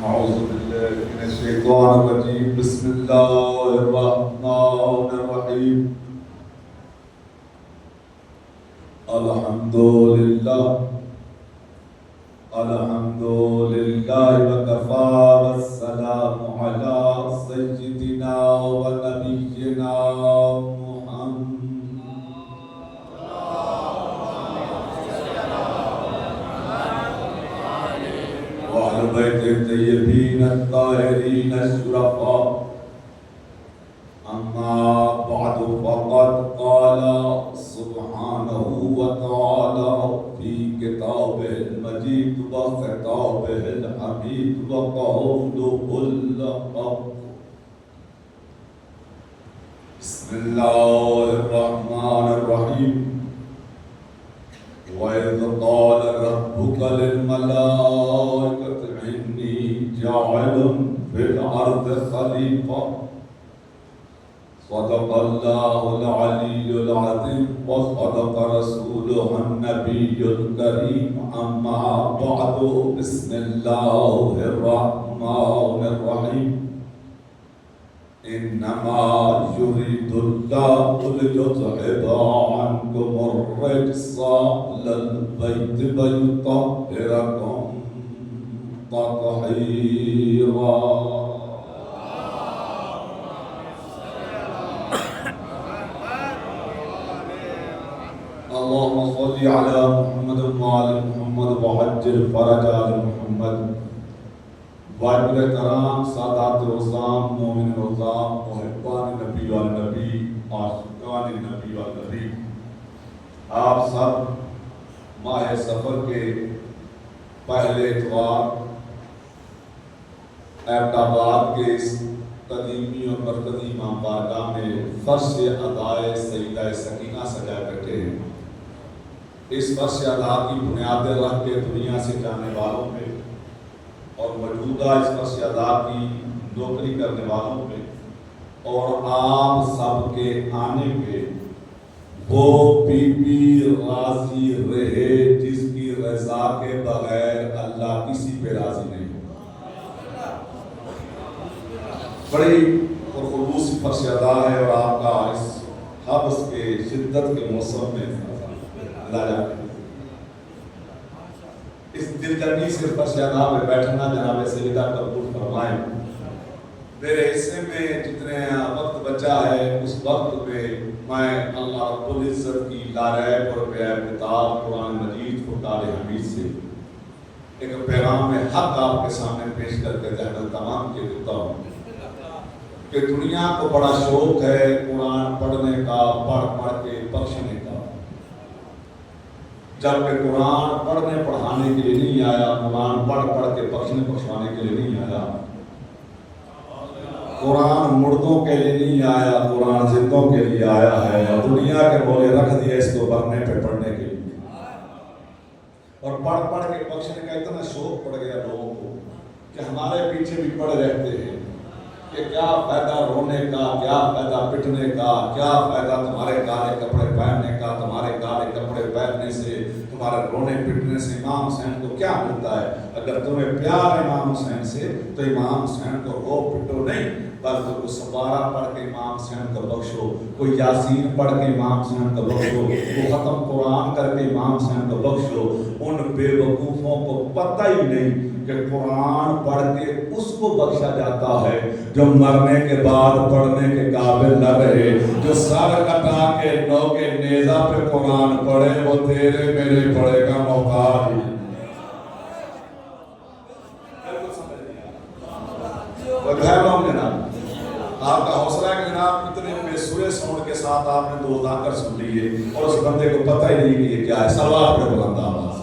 أعوذ بالله من الشيطان الرجيم بسم الله الرحمن الرحيم الحمد لله وكفى والسلام على سيدنا ونبينا محمد وعلى بيت الطيبين الطاهرين الشرفاء أما بعد فقد قال سبحانه وتعالى في كتابه المجيد وخطابه الحميد وقوله الحق بسم الله الرحمن الرحيم وإذ قال ربك للملائكة إني جاعل في الأرض خليفة صدق الله العلي العظيم وصدق رسوله النبي الكريم أما بعد بسم الله الرحمن الرحيم إنما يريد الله ليذهب عنكم الرجس أهل البيت ويطهركم تطهيرا اللهم صل على محمد وعلى محمد وعجل فرج آل محمد واجب کرام سادات روزام مومن روزام محبان نبی والنبی عاشقان نبی والنبی آپ سب ماہ سفر کے پہلے اتوار ایبٹ آباد کے اس قدیمی اور مرکزی امام بارگاہ میں فرش ادائے سیدہ سکینہ سجائے بیٹھے ہیں۔ اس فرش ادا کی بنیادیں رکھ کے دنیا سے جانے والوں پہ اور موجودہ اس فرش ادا کی نوکری کرنے والوں پہ اور آپ سب کے آنے پہ وہ بی بی راضی رہے جس کی رضا کے بغیر اللہ کسی پہ راضی نہیں ہوگا۔ بڑی پرخلوص فرش ادا ہے اور آپ کا اس حبس کے شدت کے موسم میں اللہ جانے اس دلجنگی سے فرش ادا میں بیٹھنا جناب سیدہ قبول فرمائیں۔ میرے حصے میں جتنے وقت بچا ہے اس وقت میں اللہ رب العزت کی لاریب اور بے عیب کتاب قرآن مجید فرقان حمید سے ایک پیغام حق آپ کے سامنے پیش کر کے ذہن تمام کے دیتا ہوں کہ دنیا کو بڑا شوق ہے قرآن پڑھنے کا، پڑھ پڑھ کے بخشنے کا، جبکہ قرآن پڑھنے پڑھانے کے لیے نہیں آیا، قرآن پڑھ پڑھ کے بخشنے بخشوانے کے لیے نہیں آیا، قرآن مردوں کے لیے نہیں آیا، قرآن زندوں کے لیے آیا ہے اور دنیا کے بولے رکھ دیا اس کو بھرنے پہ پڑھنے کے لیے۔ اور پڑھ پڑھ کے بخشنے کا اتنا شوق پڑ گیا لوگوں کو کہ ہمارے پیچھے بھی پڑے رہتے ہیں کہ کیا فائدہ رونے کا، کیا فائدہ پٹنے کا، کیا فائدہ تمہارے کالے کپڑے پہننے کا، تمہارے کالے کپڑے پہننے سے، تمہارے رونے پٹنے سے امام حسین کو کیا ملتا ہے؟ اگر تمہیں پیار ہے امام حسین سے تو امام حسین کو رو پٹو نہیں، بلکہ کوئی سپارہ پڑھ کے امام حسین کو بخشو، کوئی یاسین پڑھ کے امام حسین کو بخشو، کوئی ختم قرآن کر کے امام حسین کو بخشو۔ ان بے وقوفوں کو پتہ ہی نہیں کہ قرآن پڑھ کے اس کو بخشا جاتا ہے جو مرنے کے بعد پڑھنے کے قابل نہ رہے، جو سر کٹا کے نوکے نیزہ پہ قرآن پڑھے وہ تیرے میرے پڑھے کا محتاج ہے۔ جناب آپ کا حوصلہ ہے کہ جناب اتنے بے سورے ساؤنڈ کے ساتھ آپ نے دو ذاکر سن لیے اور اس بندے کو پتہ ہی نہیں کہ یہ کیا ہے۔ سلوات پہ بلند آواز۔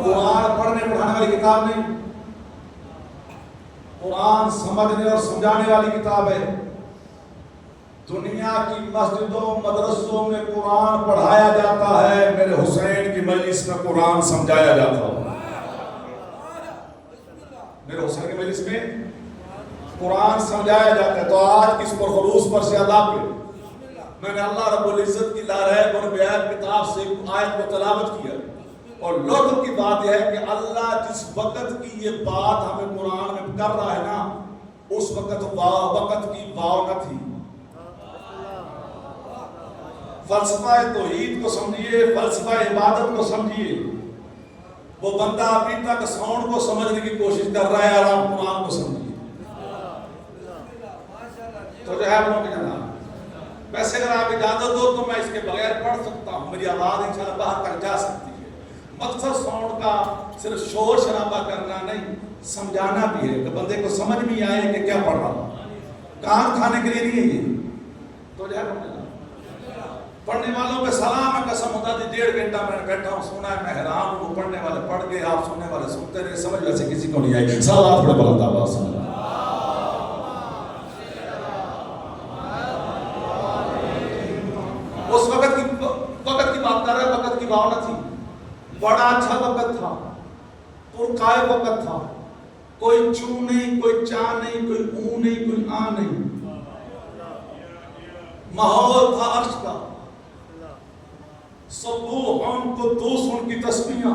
قرآن پڑھنے پڑھانے والی کتاب نہیں، قرآن سمجھنے اور سمجھانے والی کتاب ہے۔ دنیا کی مسجدوں مدرسوں میں قرآن پڑھایا جاتا ہے، میرے حسین کی مجلس میں قرآن سمجھایا جاتا ہے۔ میرے حسین کی مجلس میں قرآن سمجھایا جاتا ہے۔ تو آج کس پرخلوص پر سے ادا پہ میں نے اللہ رب العزت کی لاریب اور بے عیب کتاب اطراف سے آیت کو تلاوت کیا. اور لطف کی بات یہ ہے کہ اللہ جس وقت کی یہ بات ہمیں قرآن میں کر رہا ہے نا، اس وقت وقت کی واو نہ تھی. فلسفہ توحید کو سمجھیے، فلسفہ عبادت کو سمجھیے. وہ بندہ ابھی تک ساؤنڈ کو سمجھنے کی کوشش کر رہا ہے اور آپ قرآن کو سمجھیے. تو جو ہے وہ جناب، ویسے اگر آپ اجازت دو تو میں اس کے بغیر پڑھ سکتا ہوں، میری آواز انشاءاللہ باہر تک جا سکتی ہے. مقصد ساؤنڈ کا صرف شور شرابہ کرنا نہیں، سمجھانا بھی ہے کہ بندے کو سمجھ بھی آئے کہ کیا پڑھ رہا ہوں. کان کھانے کے لیے نہیں ہے یہ. تو جو ہے پڑھنے والوں پہ سلام ہے. قسم خدا دی 1.5 گھنٹہ میں بیٹھا ہوں، سنا ہے، میں حیران ہوں. وہ پڑھنے والے پڑھ گئے، آپ سننے والے سنتے رہے. سمجھ ویسے کسی کو نہیں آئی. صلوات پڑھے بلند آواز سے. اس وقت کی بات کر رہے ہیں، وقت کی واو نہ تھی. بڑا اچھا وقت تھا، پرکائے وقت تھا. کوئی چوں نہیں، کوئی چاں نہیں، کوئی اون نہیں، کوئی آ نہیں. ماحول تھا عرش کا. سبوحن قدوس ان کی تسبیحاں،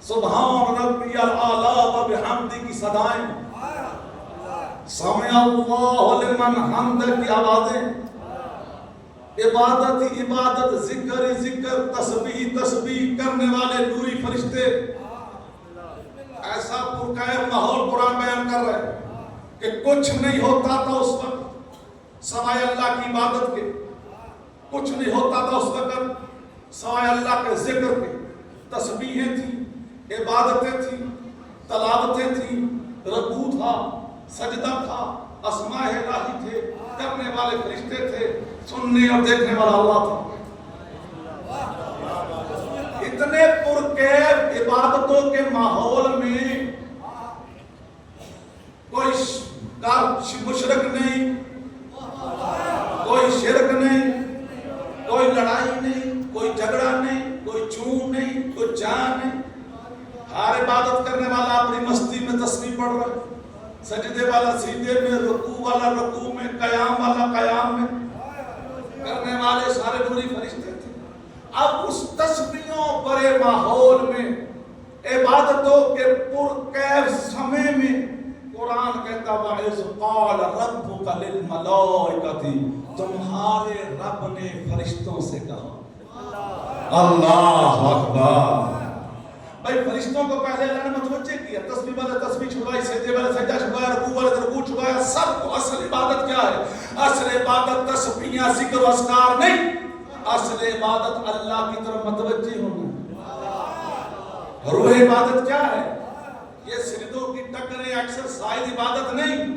سبحان ربی الاعلی و بحمدہ کی صدائیں، سمع اللہ لمن حمدہ کی آوازیں. عبادت ہی عبادت، ذکر ہی ذکر، تسبیح تسبیح کرنے والے نوری فرشتے. ایسا پرکائے ماحول قرآن بیان کر رہے ہیں کہ کچھ نہیں ہوتا تھا اس وقت سوائے اللہ کی عبادت کے. کچھ نہیں ہوتا تھا اس وقت سوائے اللہ کے ذکر کے. تسبیحیں تھیں، عبادتیں تھیں، تلاوتیں تھیں، رکوع تھا، سجدہ تھا، اسماء الہی تھے، کرنے والے فرشتے تھے، سننے اور دیکھنے والا اللہ تھا. اتنے پرکیف عبادتوں کے ماحول میں کوئی مشرک نہیں، کوئی شرک نہیں، کوئی لڑائی نہیں، کوئی جھگڑا نہیں، کوئی چون نہیں، کوئی جان نہیں. ہر عبادت کرنے والا اپنی مستی میں تسبیح پڑھ رہا ہے، سجدے والا سجدے میں، رکوع والا رکوع میں، قیام والا قیام میں. کرنے والے سارے نوری فرشتے تھے. اب اس تسبیحوں بڑے ماحول میں، عبادتوں کے پرکیف سمے میں قرآن کہتا وَإِذْ قَالَ رَبُّكَ لِلْمَلَائِكَةِ، تمہارے رب نے فرشتوں سے کہا. اللہ اکبر. بھائی فرشتوں کو پہلے اللہ نے متوجہ کیا. تسبیح والے تسبیح چھڑوائی، سجدے والے سجدہ چھڑوایا، رکوع والے رکوع چھڑوایا. سب کو اصل عبادت کیا ہے؟ اصل عبادت تسبیحاں، ذکر و اذکار نہیں. اصل عبادت اللہ کی طرف متوجہ ہونا. روح عبادت کیا ہے؟ یہ سجدوں کی ٹکریں ایکسرسائز عبادت نہیں.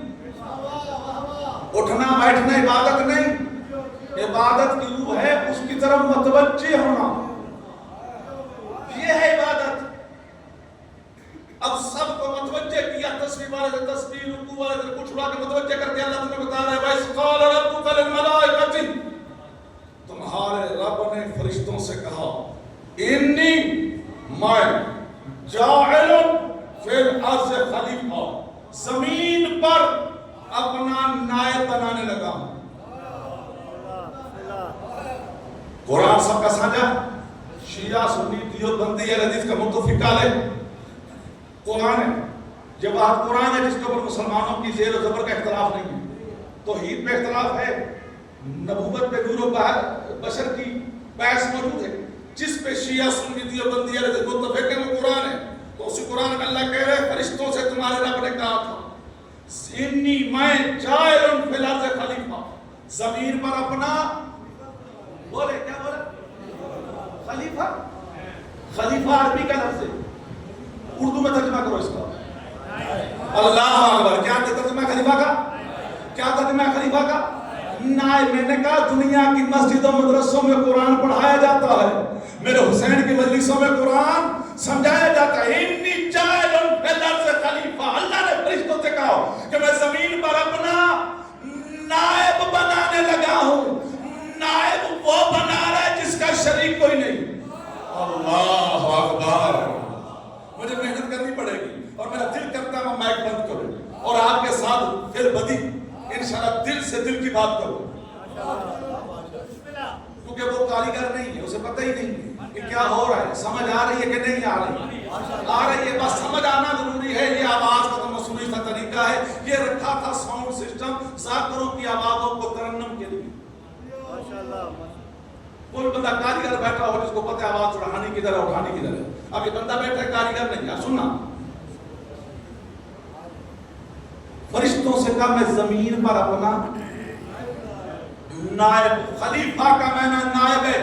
اٹھنا بیٹھنا عبادت نہیں. عبادت کی روح ہے اس کی طرف متوجہ ہونا. یہ ہے عبادت. اب سب کو متوجہ کیا. تسبیح والے سے تسبیح، رکوع والے سے کچھ اڑا کے متوجہ کر کے اللہ تمہیں بتا رہا ہے وَإِذْ قَالَ رَبُّكَ لِلْمَلَائِكَةِ، تمہارے رب نے فرشتوں سے کہا انی میں جاعل فی الارض خلیفہ، زمین پر اپنا نائب بنانے لگا ہوں. قرآن سب کا سانجا، شیعہ سنی دیوبندی اہل حدیث کا متفق علیہ قرآن ہے. جب آپ قرآن ہے جس کے اوپر مسلمانوں کی زیر و زبر کا اختلاف نہیں ہے، توحید پہ اختلاف ہے، نبوت پہ نور و بشر کی بحث موجود ہے. جس پہ شیعہ سنی دیوبندی اہل حدیث متفق ہے وہ قرآن ہے. تو اسی قرآن میں اللہ کہہ رہے فرشتوں سے تمہارے رب نے کہا تھا انی میں جائل فی الارض خلیفہ، زمین پر اپنا، بولے کیا بولے، خلیفہ. خلیفہ عربی کا لفظ ہے، اردو میں ترجمہ کرو اس کا. اللہ اکبر. کیا ترجمہ خلیفہ کا؟ کیا ترجمہ خلیفہ کا؟ نائب. میں نے کہا دنیا کی مسجدوں مدرسوں میں قرآن پڑھایا جاتا ہے، میرے حسین کی مجلسوں میں قرآن سمجھایا جاتا ہے. انی جاعل فی الارض خلیفہ. اللہ نے فرشتوں سے کہا کہ میں زمین پر اپنا نائب بنانے لگا ہوں. نائب وہ بنا رہا ہے جس کا شریک کوئی نہیں. اللہ اکبر. مجھے محنت کرنی پڑے گی اور میرا دل کرتا ہے میں مائک بند کروں اور آپ کے ساتھ پھر بدی انشاءاللہ دل سے دل کی بات کروں، کیونکہ وہ کاریگر نہیں پتہ ہی نہیں کہ کیا ہو رہا ہے. سمجھ آ رہی ہے کہ نہیں آ رہی؟ آ رہی ہے. بس سمجھ آنا ضروری ہے. یہ آواز کا تو مصنوعی سا طریقہ ہے. یہ رکھا تھا ساؤنڈ سسٹم ذاکروں کی آوازوں کو ترنم کے لیے. کوئی بندہ کاریگر بیٹھا ہو جس کو پتہ ہے آواز چڑھانی کدھر ہے اٹھانی کدھر ہے. اب یہ بندہ بیٹھا ہے کاریگر نہیں. یار سننا, فرشتوں سے کہا میں زمین پر اپنا نائب, خلیفہ کا معنی نائب ہے.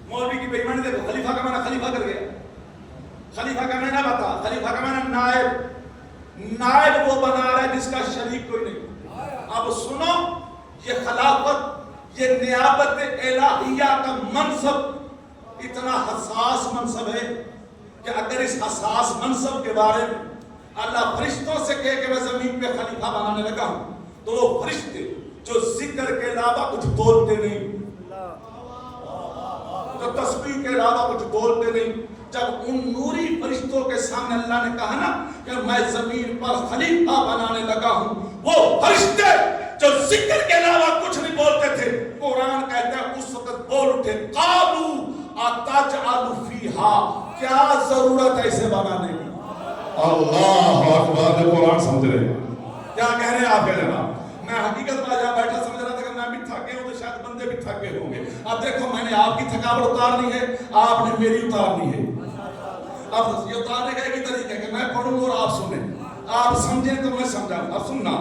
مولوی کی بے ایمانی دیکھو, خلیفہ کا معنی خلیفہ کر گیا. خلیفہ کا معنی بتا, خلیفہ کا معنی نائب. نائب وہ بنا رہا ہے جس کا شریک کوئی نہیں. اب سنو, یہ خلافت, یہ نیابت الہیہ کا منصب اتنا حساس منصب ہے کہ اگر اس حساس منصب کے بارے میں اللہ فرشتوں سے کہے کہ میں زمین پہ خلیفہ بنانے لگا ہوں, تو وہ فرشتے جو ذکر کے علاوہ کچھ بولتے نہیں, جو تسبیح کے علاوہ کچھ بولتے نہیں, جب ان نوری فرشتوں کے سامنے اللہ نے کہا نا کہ میں زمین پر خلیفہ بنانے لگا ہوں, وہ فرشتے جو ذکر کے علاوہ کچھ نہیں بولتے تھے, قرآن کہتا ہے اس وقت بول اٹھے, قالوا اتجعل فیہا, کیا ضرورت ہے اسے بنانے کی. اللہ اکبر. قرآن سمجھ رہے ہیں کیا کہہ رہے ہیں آپ کہہ رہے ہیں. میں حقیقت میں جہاں بیٹھا سمجھ رہا تھا کہ میں بھی تھکے ہوں تو شاید بندے بھی تھکے ہوں گے. اب دیکھو میں نے آپ کی تھکاوٹ اتارنی ہے, آپ نے میری اتارنی ہے. اب یہ اتارنے کا ایک طریقہ ہے کہ میں پڑھوں اور آپ سنیں, آپ سمجھیں تو میں سمجھاؤں. اب سننا,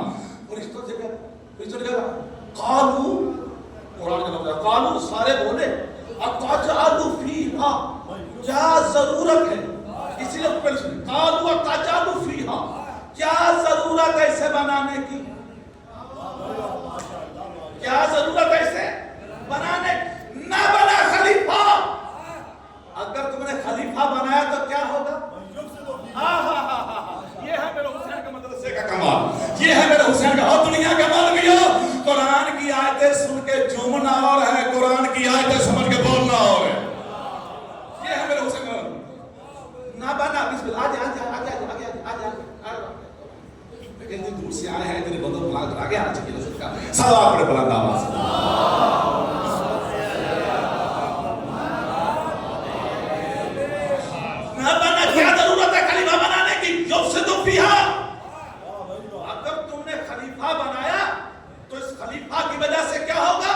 فرشتوں سے کہا قالوا, قرآن کا لفظ ہے قالوا, سارے بولے اتجعل فیہا, کیا ضرورت ہے. اسی لیے پہلے سنیں, قالوا اتجعل فیہا, کیا ضرورت ہے اسے بنانے کی. کیا ضرورت ہے اسے بنانے کی. نہ بنا خلیفہ. اگر تم نے خلیفہ بنایا تو کیا ہوگا. یہ ہے میرے حسین کے مدرسے کا کمال, یہ ہے میرے حسین کا. اور دنیا کا مولویوں, قرآن کی آیتیں سن کے جھومنا اور ہے, قرآن کی آیتیں سمجھ کے بولنا اور ہے. یہ ہے میرے حسین کا نہ بنا. بسم اللہ, آجے آجے آجے آجے آجے. لیکن جو دور سے آئے ہیں تیرے بندوں کو بلا آگے آ چکی لذت کا سلام پڑے بلند آواز. نہ بنا, کیا ضرورت ہے خلیفہ بنانے کی. یفسد فیہا, اگر تم نے خلیفہ بنایا تو اس خلیفہ کی وجہ سے کیا ہوگا.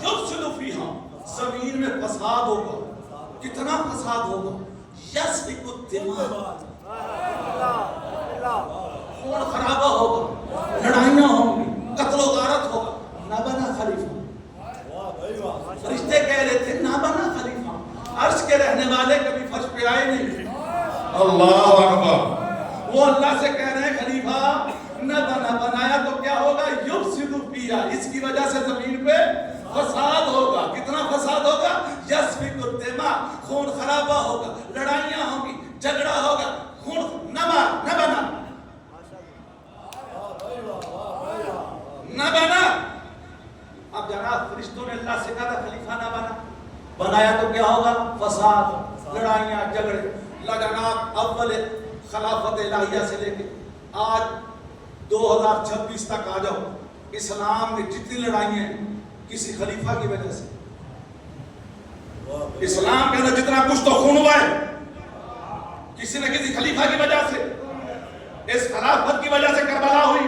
یفسد فیہا, زمین میں فساد ہوگا. کتنا فساد ہوگا. یسفک الدماء, خون خرابہ ہوگا, لڑائیاں ہوں گی, قتل و غارت ہوگا. نہ بنا خلیفہ. فرشتے کہہ رہے تھے نہ بنا خلیفہ. عرش کے رہنے والے کبھی فرش پہ آئے نہیں. اللہ اکبر. وہ اللہ سے کہہ رہے ہیں خلیفہ نہ بنا, بنایا تو کیا ہوگا. یفسد فیہا, اس کی وجہ سے زمین پہ فساد ہوگا. کتنا فساد ہوگا. یسفک الدماء, خون خرابہ ہوگا, لڑائیاں ہوں گی, جھگڑا ہوگا. خون نہ بنا, نہ بنا. اب جناب فرشتوں نے اللہ سے کہا تھا خلیفہ نہ بنا, بنایا تو کیا ہوگا. فساد, لڑائیاں, جھگڑے. جناب اول خلافت الہیہ سے لے کے آج 2026 تک آ جاؤ, اسلام میں جتنی لڑائیاں ہیں کسی خلیفہ کی وجہ سے. اسلام کے اندر جتنا کچھ تو خون ہوا ہے کسی نہ کسی خلیفہ کی وجہ سے. اس خلافت کی وجہ سے کربلا ہوئی,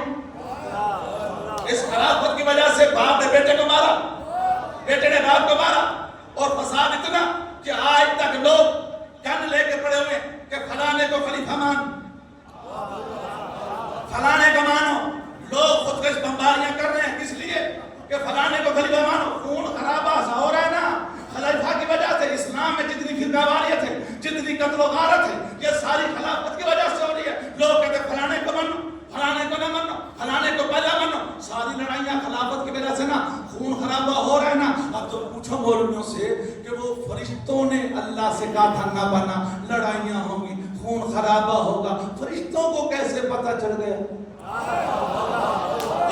اس خلافت کی وجہ سے باپ نے بیٹے کو مارا, بیٹے نے باپ کو مارا, اور فساد اتنا کہ آج تک لوگ کن لے کے پڑے ہوئے کہ فلانے کو خلیفہ مان, فلانے کو مانو. لوگ خودکش بمباریاں کر رہے ہیں کس لیے کہ فلانے کو خلیفہ مانو. خون خرابہ سا ہو رہا ہے نا خلیفہ کی وجہ سے. اسلام میں جتنی فرقہ واریت ہے, جتنی قتل و غارت ہے, یہ ساری خلافت کی وجہ سے ہو رہی ہے. لوگ کہتے ہیں فلانے کو مانو, فلانے کو نہ مانو, فلانے کو پہلا مانو. ساری لڑائیاں خلافت کی وجہ سے نا, خون خرابہ ہو رہا ہے نا. اب تو پوچھو مولویوں سے کہ وہ فرشتوں نے اللہ سے کہا تھا نہ بنا, لڑائیاں ہوں گی, خون خرابہ ہوگا, فرشتوں کو کیسے پتہ چل گیا.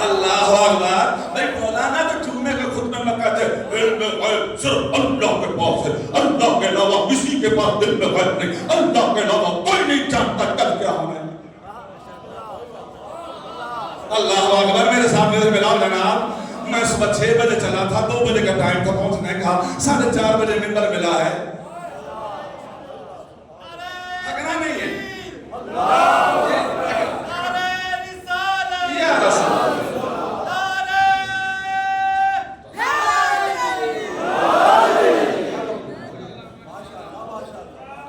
اللہ اکبر. بھائی مولانا تو جمعے کے خطبے میں کہتے ہیں علم غیب صرف اللہ کے پاس ہے, اللہ کے علاوہ کسی کے پاس علم غیب نہیں, اللہ کے علاوہ کوئی نہیں جانتا کل کیا ہونا ہے. اللہ اکبر. میرے سامنے سے بلال جناب میں صبح 6 بجے چلا تھا، 2 بجے کا ٹائم تھا پہنچنے کا، 4:30 بجے ممبر ملا ہے. تھکنا نہیں ہے. یا رسول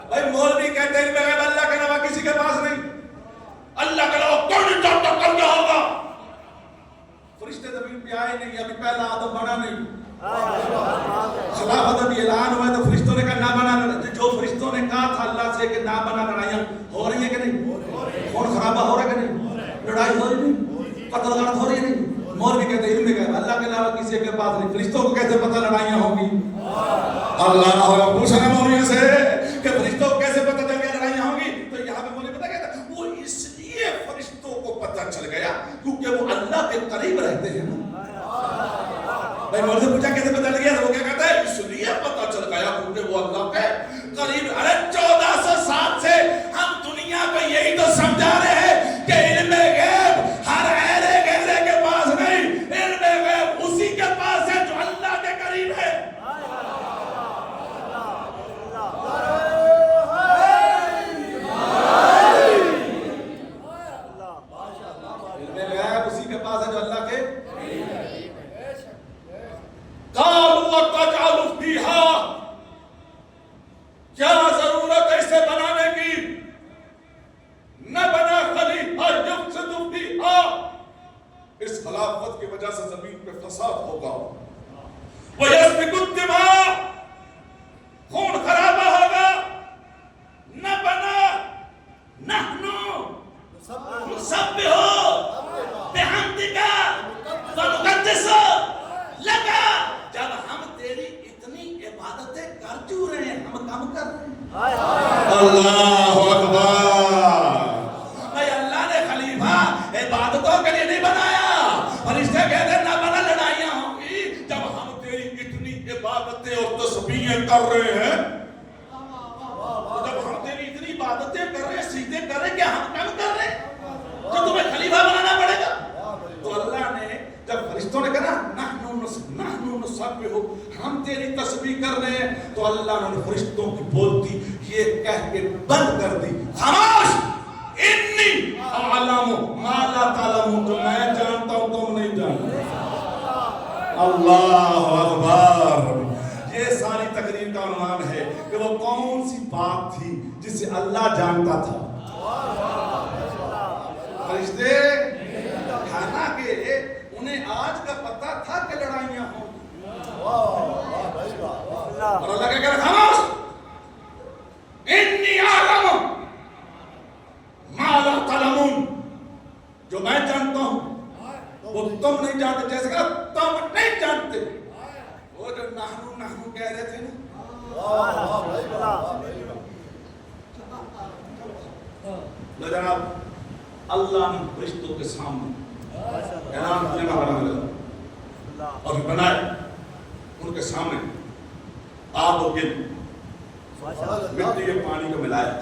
بھائی مولوی کہتے ہیں بغیر اللہ کے علاوہ کسی کے پاس نہیں. اللہ کے علاوہ کوئی نہیں جانتا کل کیا ہوگا. فرشتے زمین پہ آئے نہیں، ابھی پہلا آدم بنا نہیں. خلافت ابھی اعلان ہوا ہے تو فرشتوں نے کہا نہ بنا. جو فرشتوں نے کہا تھا اللہ سے کہ نہ بنا، لڑائیاں ہو رہی ہیں کہ نہیں؟ خون خرابہ ہو رہا ہے کہ نہیں؟ لڑائی ہو رہی نہیں؟ قتل غارت ہو رہی ہے نہیں؟ مولوی کہتے ہیں علم ہے اللہ کے علاوہ کسی کے پاس نہیں. فرشتوں کو کیسے پتہ لڑائیاں ہوں گی؟ اللہ پوچھنا مولویوں سے کہ فرشتوں کو کیسے پتہ چل گیا لڑائیاں ہوں گی؟ تو یہاں پہ مولوی پتہ کہتا وہ اس لیے فرشتوں کو پتہ چل گیا کیونکہ وہ اللہ کے قریب رہتے ہیں نا. بھائی مولوی سے پوچھا کیسے پتہ چل گیا؟ وہ کیا کہتا ہے اس لیے پتہ چل گیا کیونکہ وہ اللہ کے قریب. ارے 1400 سال سے ہم دنیا کو یہی تو سمجھا رہے ہیں کہ علم غیب ہر اہل گہرے کے پاس نہیں، علم غیب اسی کے پاس ہے جو اللہ کے قریب ہے. علم غیب اسی کے پاس ہے جو اللہ کے قالوا وتجعل فيها، کیا ضرورت ہے اسے بنانے کی؟ نہ بنا خلیفہ یفسد فيها، اس خلافت کی وجہ سے زمین پہ فساد ہوگا. ويسفك الدماء، خون خرابہ ہوگا. نہ بنا نحن نسبح بحمدک ونقدس لک، جب ہم تیری اتنی عبادتیں کر چکے رہے ہیں ہم کم کر رہے ہیں. اللہ اکبر. بھائی اللہ نے خلیفہ عبادتوں کے لیے نہیں بنایا. فرشتے کہتے ہیں نہ بنا لڑائیاں ہوں گی جب ہم تیری اتنی عبادتیں اور تسبیحیں کر رہے ہیں. جب ہم تیری اتنی عبادتیں کر رہے ہیں سجدے کر رہے ہیں کیا ہم کم کر رہے ہیں تو تمہیں خلیفہ بنانا پڑے گا؟ تو اللہ نے جب فرشتوں نے کہا نحن نسبح، ہم تیری تسبیح کر رہے ہیں، تو اللہ نے فرشتوں کی بولتی یہ کہہ کے بند کر دی. خاموش، انی اعلم ما لا تعلمون، جو میں جانتا ہوں تم نہیں جانتے. اللہ اکبر. یہ ساری تقریر کا عنوان ہے کہ وہ کون سی بات تھی جسے اللہ جانتا تھا. فرشتے حالانکہ انہیں آج کا پتہ تھا کہ لڑائیاں ہوں. اور اللہ کہہ رہا خاموش، انی اعلم ما لا تعلمون، جو میں جانتا ہوں وہ تم نہیں جانتے. جیسے کہ تم نہیں جانتے. وہ جو نحنو کہہ رہے تھے نا، جناب اللہ نے فرشتوں کے سامنے اعلان کیا اور بنائے. ان کے سامنے آب و گل مٹی کے پانی کو ملایا.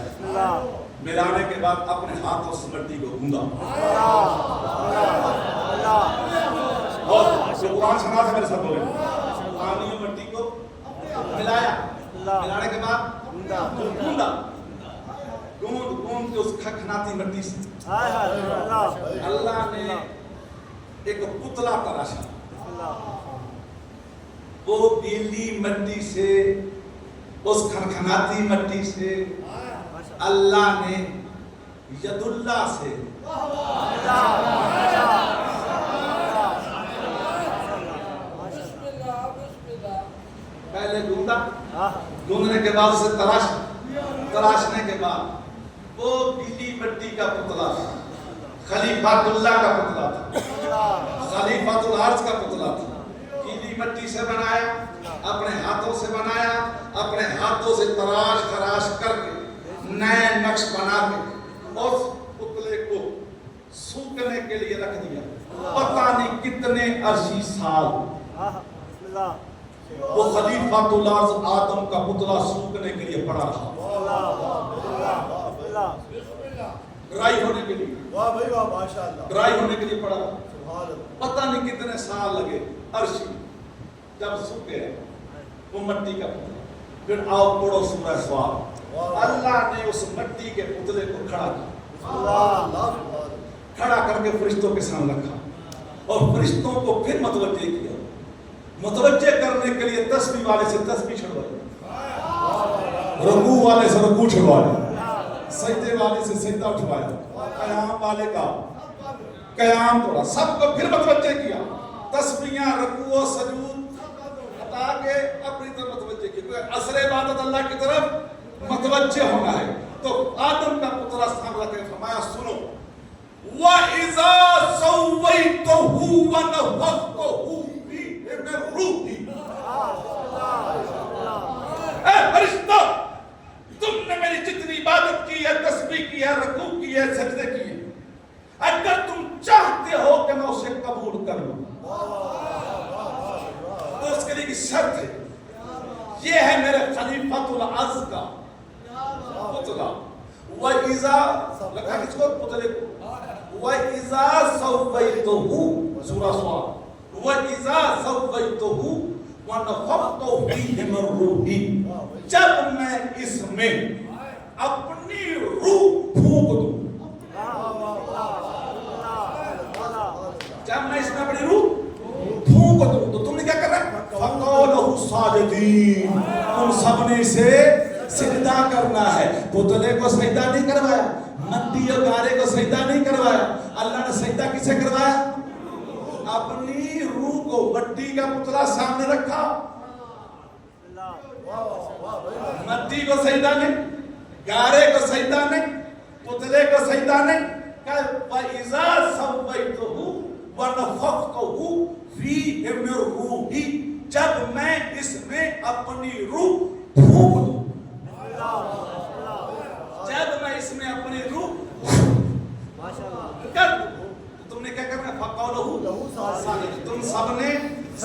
ملانے کے بعد اپنے ہاتھوں سے مٹی کو گوندا. اور جو قرآن سنا تھا میرے ساتھ بولے، پانی اور مٹی کو ملایا. ملانے کے بعد گوندا. گوند کے اس کھکھناتی مٹی سے اللہ نے ایک پتلا تراشا. وہ گیلی مٹی سے، اس کھنکھناتی مٹی سے اللہ نے ید اللہ سے پہلے گوندا، گوندنے کے بعد اسے تراشنے کے بعد وہ گیلی مٹی کا پتلا تھا. خلیفۃ اللہ کا پتلا تھا، خلیفۃ الارض کا پتلا تھا. گیلی مٹی سے بنایا، اپنے ہاتھوں سے بنایا، اپنے ہاتھوں سے تراش خراش کر کے نئے نقش بنا کے اس پتلے کو سوکھنے کے لیے رکھ دیا. پتہ نہیں کتنے عرصی سال وہ خلیفۃ الارض آدم کا پتلا سوکھنے کے لیے پڑا رہا. ڈرائی ہونے کے لیے، ڈرائی ہونے کے لیے پڑا. پتہ نہیں کتنے سال لگے، عرشی جب سوکھ گیا وہ مٹی کا پتلا، پھر آؤ پڑھو سورہ سواد، اللہ نے اس مٹی کے پتلے کو کھڑا کیا، کھڑا کر کے فرشتوں کے سامنے رکھا اور فرشتوں کو پھر متوجہ کیا، متوجہ کرنے کے لیے تسبیح والے سے تسبیح چھڑوائی، رکوع والے سے رکوع چھڑوایا، سجدے والے سے سجدہ اٹھوایا، قیام والے کا قیام توڑا، سب کو پھر متوجہ کیا، تسبیحاں رکوع و سجود ہٹا کے اپنی طرف متوجہ کیا، اثر عبادت اللہ کی طرف متوجہ ہونا ہے۔ تو آدم کا پتلا سامنے رکھ کے فرمایا سنو، وَإِذَا سَوَّيْتُهُ وَنَفَخْتُ فِيهِ مِن رُوحِي، اے فرشتوں تم نے میری جتنی عبادت کی ہے، تسبیح کی ہے، رکوع کی ہے، سجدے کی ہے، اگر تم چاہتے ہو کہ میں اسے قبول کر لوں تو اس کے لیے کی شرط ہے، یہ ہے میرے خلیفۃ العز کا پتلا، وَإِذَا لکھا کس کو پتلے کو، وَإِذَا سَوَّيْتُهُ سورہ سواد، وَإِذَا سَوَّيْتُهُ وَنَفَخْتُ فِيهِ مِن رُوحِي، جب میں اس میں اپنی روح پھونک دوں، جب میں اس میں اپنی روح پھونک دوں تو تم نے کیا کرنا ہے، فَقَوْا لَهُ سَاجِدِينَ، تم سب نے اسے سجدہ کرنا ہے۔ پتلے کو سجدہ نہیں کروایا، مٹی اور گارے کو سجدہ نہیں کروایا، اللہ نے سجدہ کسے کروایا، اپنی روح کو۔ مٹی کا پتلا سامنے رکھا، مٹی کو سجدہ نہیں، گارے کو سجدہ نہیں، پتلے کو سجدہ نہیں، کہ وَإِذَا سَوَّيْتُهُ وَنَفَخْتُهُ فِيهِ مِن رُوحِي، جب میں اس میں اپنی روح پھونک دوں، جب میں اس میں اپنی روح کر دوں، تم نے کیا کرنا ہے، فَقَوْا لَهُ سَاجِدِينَ، تم سب نے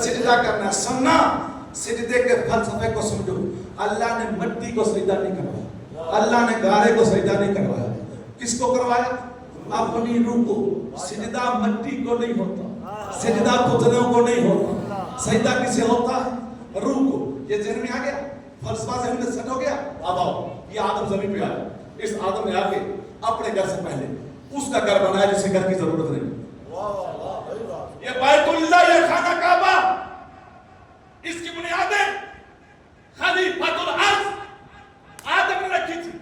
سجدہ کرنا ہے۔ سننا، سجدے کے فلسفے کو سمجھو، اللہ نے مٹی کو سجدہ نہیں کروایا، اللہ نے گارے کو سجدہ نہیں کروایا، کس کو کروایا، اپنی روح کو۔ سجدہ مٹی کو نہیں ہوتا، سجدہ پتلوں کو نہیں ہوتا، سجدہ کسے ہوتا ہے، روح کو۔ یہ ذہن میں آ گیا، فلسفہ ذہن میں سیٹ ہو گیا۔ اب آؤ، یہ آدم زمین پہ آیا، اس آدم نے آ کے اپنے گھر سے پہلے اس کا گھر بنایا جسے گھر کی ضرورت نہیں، یہ بیت اللہ، یہ خانہ کعبہ، اس کی بنیادیں خلیفۃ العز آدم نے رکھی تھی،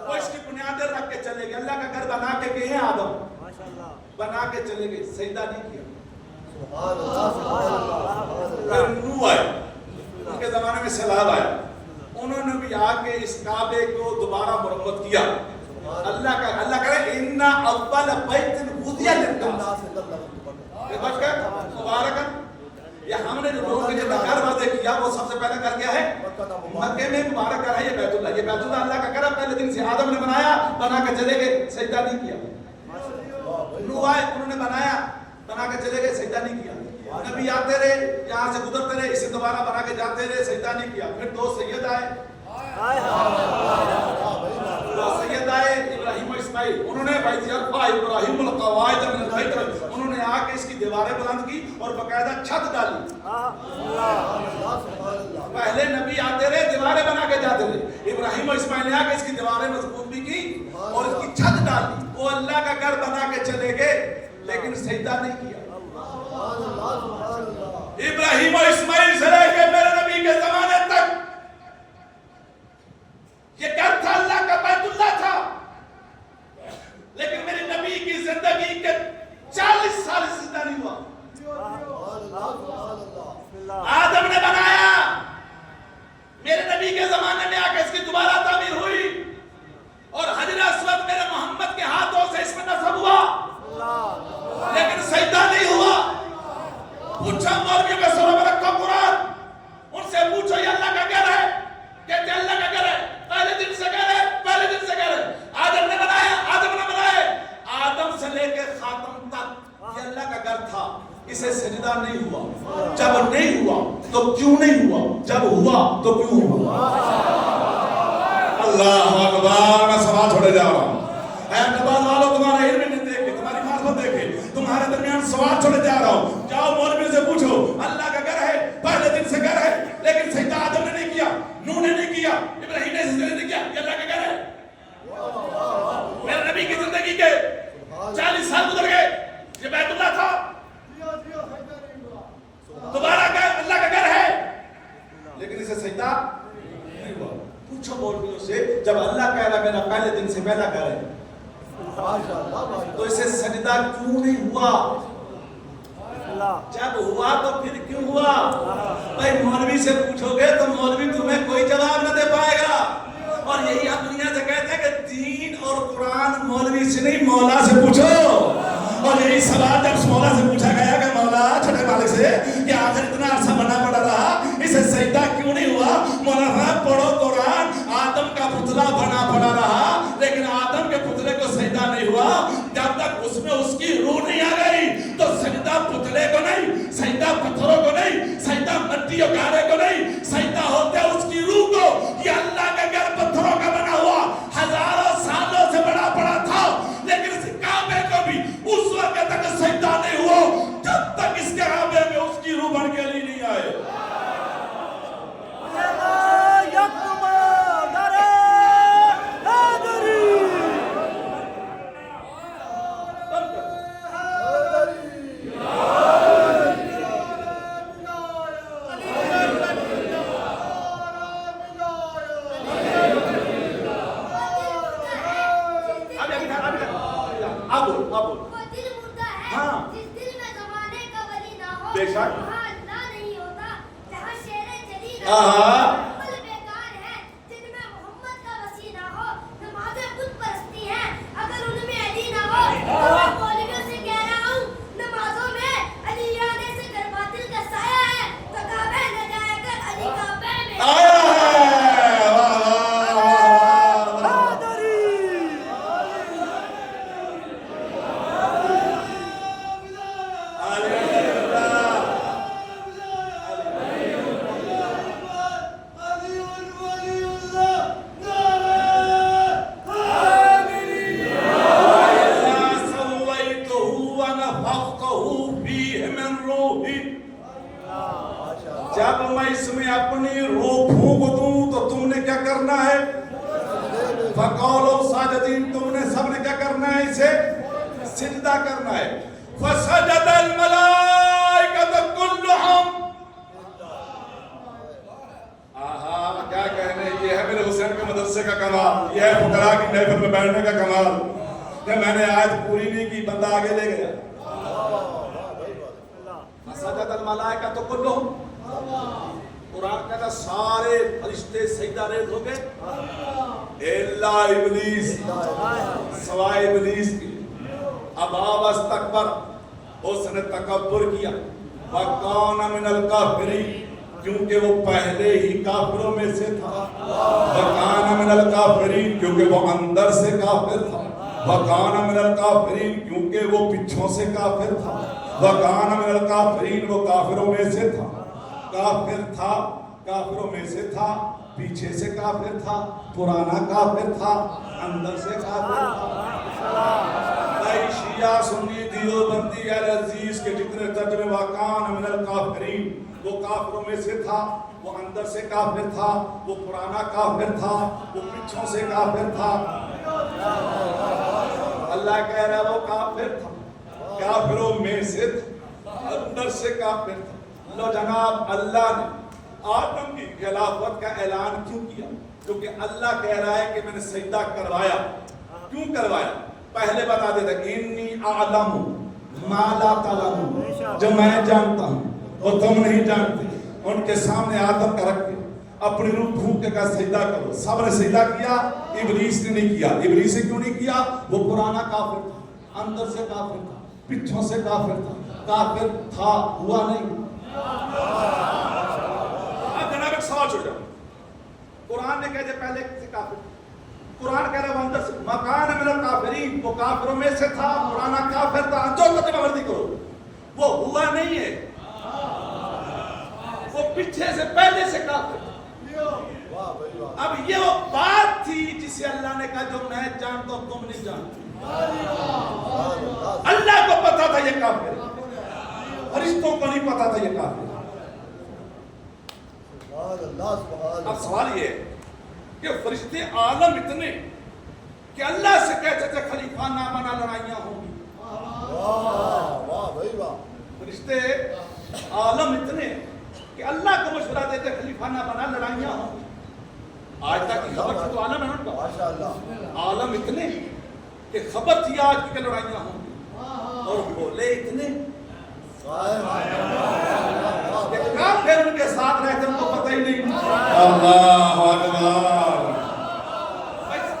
وہ اس کی بنیادیں رکھ کے چلے گئے، اللہ کا گھر بنا کے گئے ہیں آدم، بنا کے چلے گئے، سجدہ نہیں کیا۔ پھر نوح آئے، ان کے زمانے میں سیلاب آیا، انہوں نے بھی آ کے اس کعبے کو دوبارہ مرمت کیا۔ اللہ کہے اِنَّا أَوَّلَ بَيْتٍ وُضِعَ لِلنَّاسِ مبارکاً، یہ ہم نے جو لوگوں کے لیے گھر وعدے کیا وہ سب سے پہلے کر گیا ہے مکے میں، مبارک ہے یہ بیت اللہ، یہ بیت اللہ اللہ کا گھر پہلے دن سے آدم نے بنایا، بنا کے چلے گئے، سجدہ نہیں کیا۔ نوح آئے، انہوں نے بنایا، بنا کے چلے گئے، سجدہ نہیں کیا۔ نبی آتے رہے، یہاں سے گزرتے رہے، اسے دوبارہ بنا کے جاتے رہے، سجدہ نہیں کیا۔ پھر دو سید آئے، سید آئے ابراہیم و اسماعیل، انہوں نے بیت یرفع ابراہیم القواعد من البیت، انہوں نے آ کے اس کی دیواریں بلند کی اور باقاعدہ چھت ڈالی۔ پہلے نبی آتے رہے، دیواریں بنا کے جاتے رہے، ابراہیم و اسماعیل نے آ کے اس کی دیواریں مضبوط بھی کی اور اس کی چھت ڈالی۔ وہ اللہ کا گھر بنا کے چلے گئے لیکن سجدہ نہیں کیا۔ ابراہیم و اسماعیل سے لے کے میرے نبی کے زمانے تک یہ گھر تھا، اللہ کا بیت اللہ تھا، لیکن میرے نبی کی زندگی کے 40 سال سجدہ نہیں ہوا۔ آدم نے بنایا، میرے نبی کے زمانے میں آ کے اس کی دوبارہ تعمیر ہوئی اور حجر اسود میرے محمد کے ہاتھوں سے اس میں نصب ہوا، لیکن سجدہ نہیں ہوا۔ پوچھا مولویوں کا سورہ میں رکھا قرآن، ان سے پوچھو یہ اللہ کا گھر ہے، کہتے ہیں اللہ کا گھر ہے، پہلے دن سے گھر ہے، پہلے دن سے گھر ہے۔ آدم نے بنایا، آدم نے بنائے، آدم سے لے کے خاتم تک یہ اللہ کا گھر تھا، اسے سجدہ نہیں ہوا۔ جب نہیں ہوا تو کیوں نہیں ہوا، جب ہوا تو کیوں ہوا۔ اللہ اکبر، میں سوال چھوڑے جا رہا ہوں۔ اے نبات والوں، تمہارا علم نہیں دیکھے، تمہاری معرفت دیکھے، تمہارے تمہارے درمیان سوال چھوڑے جا رہا ہوں. جاؤ مولوی سے پوچھو, اللہ کا گھر ہے, پہلے دن سے گھر ہے, لیکن سجدہ آدم نے نہیں کیا, نوح نے نہیں کیا, ابراہیم نے سجدہ نہیں کیا. یہ اللہ کا گھر ہے. میرے نبی کی زندگی کے 40 سال گزر گئے, یہ بیت اللہ تھا, دوبارہ اللہ کا گھر ہے, لیکن اسے سجدہ نہیں ہوا. پوچھو مولویوں سے, جب اللہ کہہ رہا میرا پہلے دن سے پہلا گھر ہے, تو اسے سجدہ کیوں نہیں ہوا؟ جب ہوا تو پھر کیوں ہوا؟ بھائی مولوی سے پوچھو گے تو مولوی تمہیں کوئی جواب نہ دے پائے گا. اور یہی آپ دنیا سے کہتے ہیں کہ دین اور قرآن مولوی سے نہیں مولا سے پوچھو. اور یہی سوال جب مولا سے پوچھا گیا کہ مولا چھوٹے مالک سے کہ آخر اتنا عرصہ بنا پڑا رہا, اسے سجدہ کیوں نہیں ہوا؟ مولا صاحب پڑھو قرآن, آدم کا پتلا بنا پڑا رہا, لیکن آدم کے پتلے کو سجدہ نہیں ہوا جب تک اس میں اس کی روح نہیں آ گئی. تو سجدہ پتلے کو نہیں, سجدہ پتھروں کو نہیں, سجدہ مٹی اور گارے کو نہیں, سجدہ ہوتا ہے اس کی روح کو. یہ اللہ کا گھر پتھروں کا بنا ہوا ہزاروں سالوں سے بنا پڑا تھا, لیکن اس کعبے کو بھی اس وقت تک سجدہ نہیں ہوا جب تک اس کعبے میں اس کی روح بن کے علی نہیں آئے. جب میں اس میں اپنی روح پھونک دوں تو تم نے کیا کرنا ہے؟ فقولوا ساجدین, تم نے سب نے کیا کرنا ہے؟ اسے سجدہ کرنا ہے. فسجد الملائکۃ کلھم. آہا کیا کہنے, یہ ہے میرے حسین کے مدرسے کا کمال, یہ ہے فقراء کی محفل میں بیٹھنے کا کمال. کہ میں نے آیت پوری نہیں کی, بندہ آگے لے گیا. فسجد الملائکۃ کلھم, قرآن کہتا سارے فرشتے سجدہ ریز ہو گئے الا ابلیس, سوائے ابلیس کی. ابا واستکبر, اس نے تکبر کیا. وکان من الکافرین, کیونکہ وہ پہلے ہی کافروں میں سے تھا. وکان من الکافرین, کیونکہ وہ اندر سے کافر تھا. وکان من الکافرین, کیونکہ وہ پیچھوں سے کافر تھا. وکان من الکافرین, وہ کافروں میں سے تھا. کافر تھا, کافروں میں سے تھا, پیچھے سے کافر تھا, پرانا کافر تھا, اندر سے کافر تھا. بھائی شیعہ سنی دیوبندی اہل عزیز کے جتنے ترجمے وکان من الکافرین, وہ کافروں میں سے تھا, وہ اندر سے کافر تھا, وہ پرانا کافر تھا, وہ پیچھوں سے کافر تھا. اللہ کہہ رہا ہے وہ کافر تھا, کافروں میں سے تھا, اندر سے کافر تھا. لو جناب, اللہ نے آدم کی خلافت کا اعلان کیوں کیا؟ کیونکہ اللہ کہہ رہا ہے کہ میں نے سجدہ کروایا. کیوں کروایا؟ پہلے بتا دیتا, انی اعلم ما لا تعلمون, جو میں جانتا ہوں وہ تم نہیں جانتے. ان کے سامنے آدم کا رکھ کے اپنی روح پھونک کے کہا سجدہ کرو. سب نے سجدہ کیا, ابلیس نے نہیں کیا. ابلیس نے کیوں نہیں کیا؟ وہ پرانا کافر تھا, اندر سے کافر تھا, پیچھوں سے کافر تھا. کافر تھا, ہوا نہیں. اب جناب ایک سوال چھوڑ جاؤ, قرآن نے کہتے پہلے سے کافر, قرآن کہہ رہا ہے وہ اندر سے. مکان من الکافرین, وہ کافروں میں سے تھا, پرانا کافر تھا. جو ترجمہ مرضی کرو, وہ ہوا نہیں ہے, وہ پیچھے سے پہلے سے کافر. اب یہ وہ بات تھی جسے اللہ نے کہا جو میں جانتا ہوں تم نہیں جانتے. اللہ کو پتا تھا یہ کافر ہے، فرشتوں کو نہیں پتا تھا یہ کافر ہے۔ اب سوال یہ ہے کہ فرشتے عالم اتنے کہ اللہ سے کہتے تھے خلیفہ نہ بنا لڑائیاں ہوں گی۔ فرشتے عالم اتنے کہ اللہ کو مشورہ دیتے خلیفہ نہ بنا لڑائیاں ہوں گی۔ آج تک کی خبر تھی تو عالم ہے ان کا، عالم اتنے کہ خبر تھی آج کی کہ لڑائیاں ہوں گی، اور بولے اتنے کہ کافر ان کے ساتھ رہتے ان کو پتہ ہی نہیں۔ اللہ اکبر،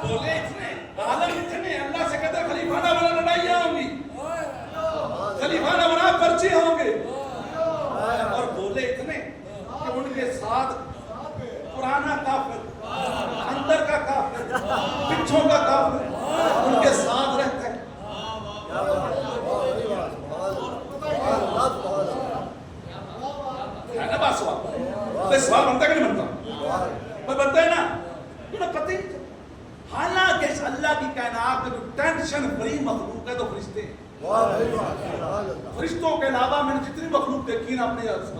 بولے اتنے، عالم اتنے، اللہ سے کہتے خلیفہ نہ بنا لڑائیاں ہوں گی، خلیفہ نہ بنا پرچے ہوں گے، اور بولے اتنے کہ ان کے ساتھ پرانا کافر، اندر کا کافر، پچھوں کا کافر ان کے ساتھ رہتا ہے۔ ہے نا بات سوال؟ تو سوال بنتا کہ نہیں بنتا؟ بنتا ہے نا، انہیں پتہ ہی نہیں۔ حالانکہ اس اللہ کی کائنات میں جو ٹینشن فری مخلوق ہے تو فرشتے ہیں۔ فرشتوں کے علاوہ میں نے جتنی مخلوق دیکھی نا اپنے یاد سے،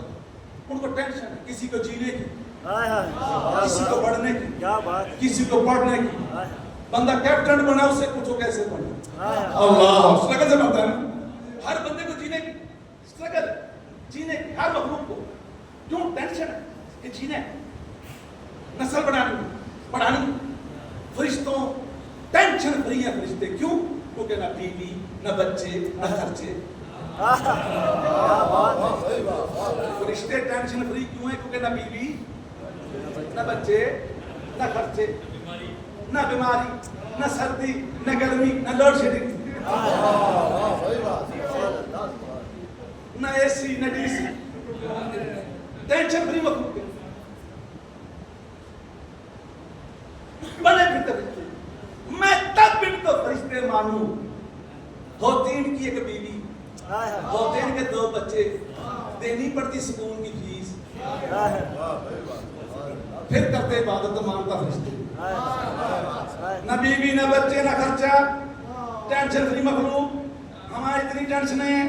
ان کو ٹینشن ہے، کسی کو جینے کی، کسی کو بڑھنے کی، کسی کو پڑھنے کی۔ بندہ کیپٹن بنا، اس سے پوچھو کیسے بنے۔ اللہ سٹرگل سے بنتا ہے نا، ہر بندے کو جینے کی سٹرگل، جینے کی ہر مخلوق کو کیوں ٹینشن ہے کہ جینے، نسل بڑھانی۔ فرشتوں ٹینشن فری ہیں فرشتے، کیوں؟ کیونکہ نہ بیوی، نہ بچے، نہ خرچے۔ فرشتے ٹینشن فری کیوں ہیں؟ کیونکہ نہ بیوی، نہ بچے، نہ خرچے، نہ بیماری، نہ سردی، نہ گرمی، نہ لوڈ شیڈنگ، نہ اے سی، نہ ڈی سی۔ ٹینشن فری مخلوق ہے۔ بنے پھرتے فرشتے، میں تب ان کو فرشتے مانوں، ہوتی ان کی ایک بیوی، ہوتے ان کے 2 بچے، دینی پڑتی سکون کی فیس، پھر کرتے عبادت تو مانتا فرشتے۔ نہ بیوی، نہ بچے، نہ خرچہ، ٹینشن فری مخلوق۔ ہماری اتنی ٹینشن ہے،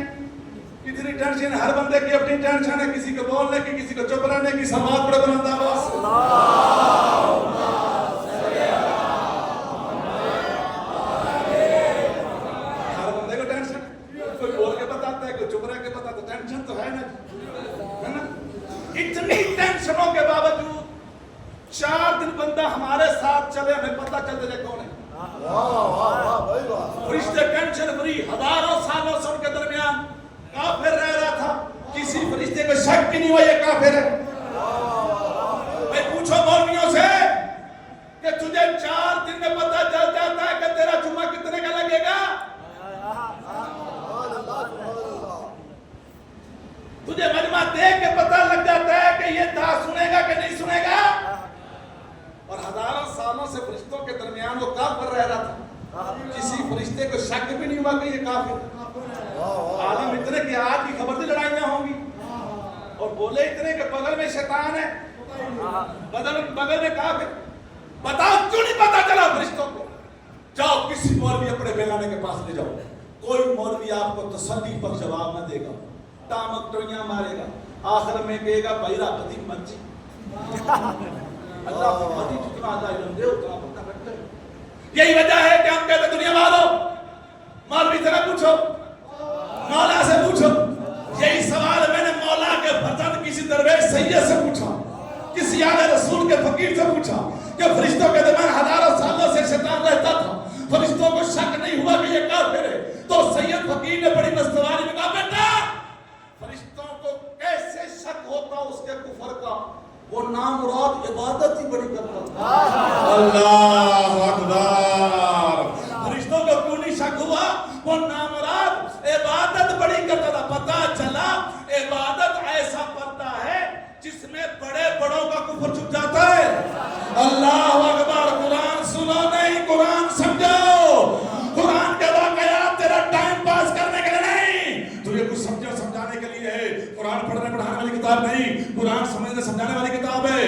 اتنی ٹینشن، ہر بندے کی اپنی ٹینشن ہے، کسی کو بولنے کی، کسی کو چپ رہنے کی، سماعت بڑے بلند آواز سے۔ ہر بندے کو ٹینشن، کوئی بول کے بتاتا ہے، کوئی چپ رہ کے بتاتا ہے، ٹینشن تو ہے نا۔ اتنی ٹینشنوں کے باوجود 4 دن بندہ ہمارے ساتھ چلے، ہمیں پتہ چل جائے کون ہے۔ فرشتے ٹینشن فری، ہزاروں سالوں سے ان کے درمیان کافر رہ رہا تھا، کسی فرشتے کو شک بھی نہیں ہوا یہ کافر ہے۔ میں پوچھو مولویوں سے کہ تجھے 4 دن میں پتہ چل جاتا ہے کہ تیرا جمعہ کتنے کا لگے گا؟ تجھے مجمع دیکھ کے پتہ لگ جاتا ہے کہ یہ دا سنے گا کہ نہیں سنے گا؟ اور ہزاروں سالوں سے فرشتوں کے درمیان وہ کافر رہ رہا تھا، کسی فرشتے کو شک بھی نہیں ہوا کہ یہ کافر ہے۔ عالم اتنے کہ آج کی خبر تھی لڑائیاں ہوں گی، اور بولے اتنے کہ بغل میں شیطان ہے، بغل میں کافر۔ بتاؤ کیوں نہیں پتا چلا فرشتوں کو؟ جاؤ کسی مولوی اپنے بیگانے کے پاس لے جاؤ، کوئی مولوی آپ کو تسلی پر جواب نہ دے گا، ٹامک ٹوئیاں مارے گا، آخر میں کہے گا بھائی رابطی مرچی۔ اللہ کی بھاتی جتنا اللہ علم دے اتنا پتہ رکھتا ہے۔ یہی وجہ ہے کہ ہم کہتے ہیں دنیا والوں، مولوی سے نہ پوچھو، مولا سے پوچھو۔ یہی سوال میں نے مولا کے فرزند کسی درویش سید سے پوچھا، کسی اعلی رسول کے فقیر سے پوچھا کہ فرشتوں کے درمیان ہزاروں سالوں سے شیطان رہتا تھا، فرشتوں کو شک نہیں ہوا کہ یہ کافر ہے، تو سید فقیر نے بڑی مستواری میں کہا بیٹا فرشتوں کو کیسے شک ہوتا اس کے کفر کا، وہ نامراد عبادت ہی بڑی کرتا تھا۔ اللہ اکبر، فرشتوں کو کیوں نہیں شک ہوا؟ وہ نامراد عبادت بڑی کرتا تھا۔ پتہ چلا عبادت ایسا پردہ ہے جس میں بڑے بڑوں کا کفر چھپ جاتا ہے۔ اللہ اکبر، قرآن سنو نہیں، قرآن سمجھو۔ قرآن کے واقعات تیرا ٹائم پاس کرنے کے لیے نہیں، تجھے کچھ سمجھانے کے لیے ہے۔ قرآن پڑھنے پڑھانے والی کتاب نہیں، قرآن سمجھنے سمجھانے والی کتاب ہے۔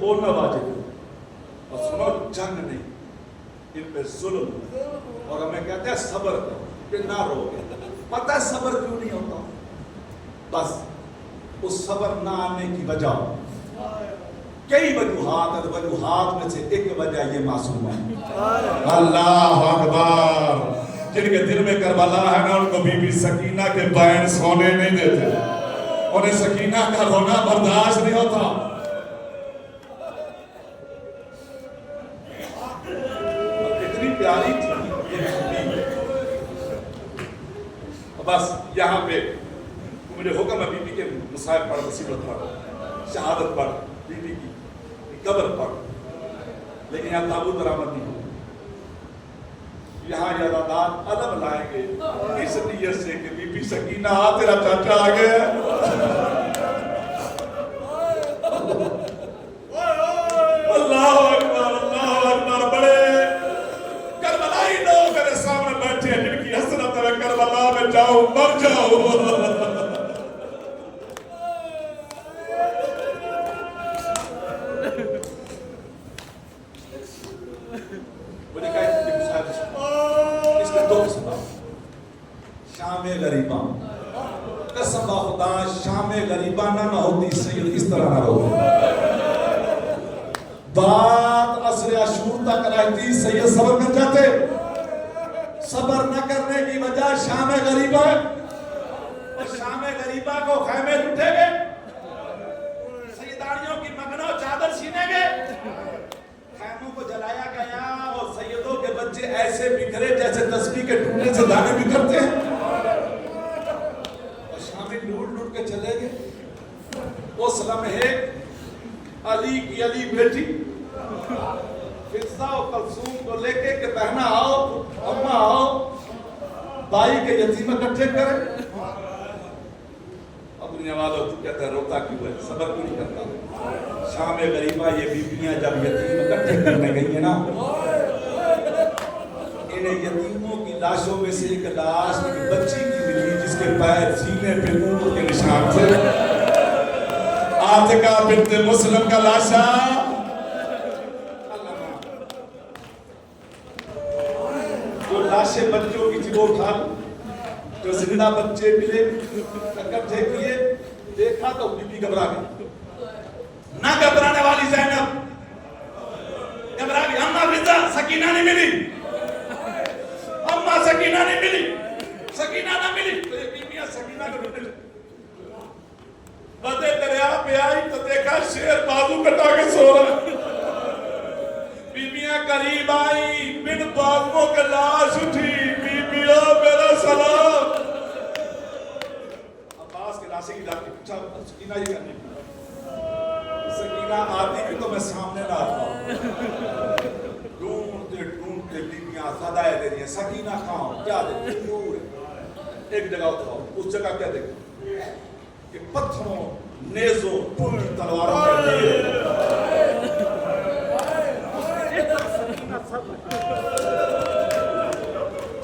بولنا واجب ہے. اور سنو جنگ نہیں, ان پہ ظلم. اور ہمیں کہتے ہیں صبر کرو کہ نہ رو. پتہ ہے صبر کیوں نہیں ہوتا؟ بس اس صبر نہ آنے کی وجہ کئی وجوہات ہیں. وجوہات میں سے ایک وجہ یہ معصوم ہے. اللہ اکبر. جن کے دل میں کربلا ہے نا ان کو بی بی سکینہ کے بین سونے نہیں دیتے, انہیں سکینہ کا رونا برداشت نہیں ہوتا. اتنی پیاری تھی یہ بیٹی. بس یہاں پہ مجھے حکم ہے بی بی کے مصائب پڑھ, مصیبت پڑھ, شہادت پڑھ, بی بی کی قبر پڑھ, لیکن یہاں تابوت برآمد نہیں ہو. یہاں یادادار علم لائیں گے اس نیت سے کہ بی بی سکینہ تیرا چاچا آ گیا. اللہ اکبر, اللہ اکبر. بڑے کربلائی لوگ میرے سامنے بیٹھے ہیں جن کی حسرت ہے کربلا میں جاؤ مر جاؤ. شام غریباں, قسم خدا شام غریباں نہ ہوتی سید اس طرح نہ ہوتی. بات عصر عاشور تک رہتی, سید صبر کر جاتے. صبر نہ کرنے کی وجہ شام غریباں, اور شام غریباں کو خیمے لٹے گئے, سیداریوں کی مگنوں چادر چھینے گئے, خیموں کو جلایا گیا اور سیدوں کے بچے ایسے بکھرے جیسے تسبیح کے ٹوٹنے سے دانے بکھرتے ہیں. اور شامی لوٹ لوٹ کے چلے گئے. اس لمحے علی کی علی بیٹی فضہ و کلثوم کو لے کے کہ بہنا آؤ, اماں آؤ, بھائی کے یتیم اکٹھے کریں. اپنی آواز کہتا ہے روتا کیوں ہے, صبر کیوں نہیں کرتا؟ شام غریبہ یہ بیویاں جب یتیم اکٹھے کرنے گئی ہیں نا, انہیں یتیموں کی لاشوں میں سے ایک لاش بچی کی ملی جس کے پیر سینے پہ اونٹ کے نشان تھے. عاتقہ بنت مسلم کا لاشا. جو لاشیں بچوں کی تھی وہ اٹھا لی, جو زندہ بچے ملے اکٹھے کیے, دیکھا تو بی بی گھبرا گئی. نہ گھبرانے والی زینب گھبرا گئی. اماں فضہ سکینہ نہیں ملی, اماں سکینہ نہیں ملی, سکینہ نہ ملی. تو یہ بیویاں سکینہ کو ڈھونڈنے لگی. بدے دریا پہ آئی تو دیکھا شیر بازو کٹا کے سو رہا ہے. بیویاں قریب آئی, بن بازووں کے لاش اٹھی. بیبیاں میرا سلام. عباس کے لاشے کی لاکھ پوچھا سکینہ یہ کرنے کی. سکینہ آتی بھی تو میں سامنے نہ آتا. ڈھونڈتے ڈھونڈتے بیویاں صدائے دے رہی ہیں, سکینہ کھاؤ, کیا دے دور ہے, ایک جگہ اٹھاؤ. اس جگہ کیا دیکھو کہ پتھروں, نیزوں, ٹوٹی تلواروں پر دیے.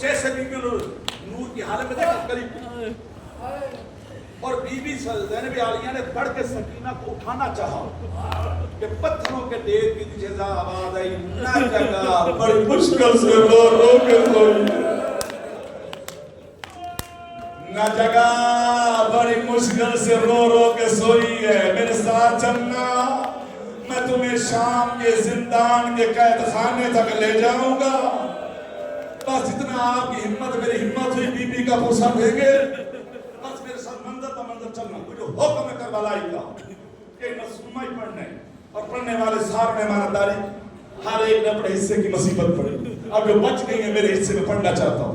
جیسے بیوی نور کی حالت میں دیکھا قریب, اور بی بی زینب عالیہ نے بڑھ کے سکینہ کو اٹھانا چاہا کہ پتھروں کے ڈھیر کی پیچھے سے آواز آئی, نہ جگہ بڑی مشکل سے رو رو کے سوئی, نہ جگہ بڑی مشکل سے رو رو کے سوئی ہے. میرے ساتھ چلنا, میں تمہیں شام کے زندان کے قید خانے تک لے جاؤں گا. بس اتنا آپ کی ہمت میری ہمت ہوئی بی بی کا پرسا دیں گے. بس میرے ساتھ منظر تا منظر چلنا. کوئی جو حکم ہے کربلائی کا کہ نصومہ ہی پڑھنے, اور پڑھنے والے سار مہمانداری ہر ایک نے اپنے حصے کی مصیبت پڑھی. اب جو بچ گئی ہیں میرے حصے میں پڑھنا چاہتا ہوں.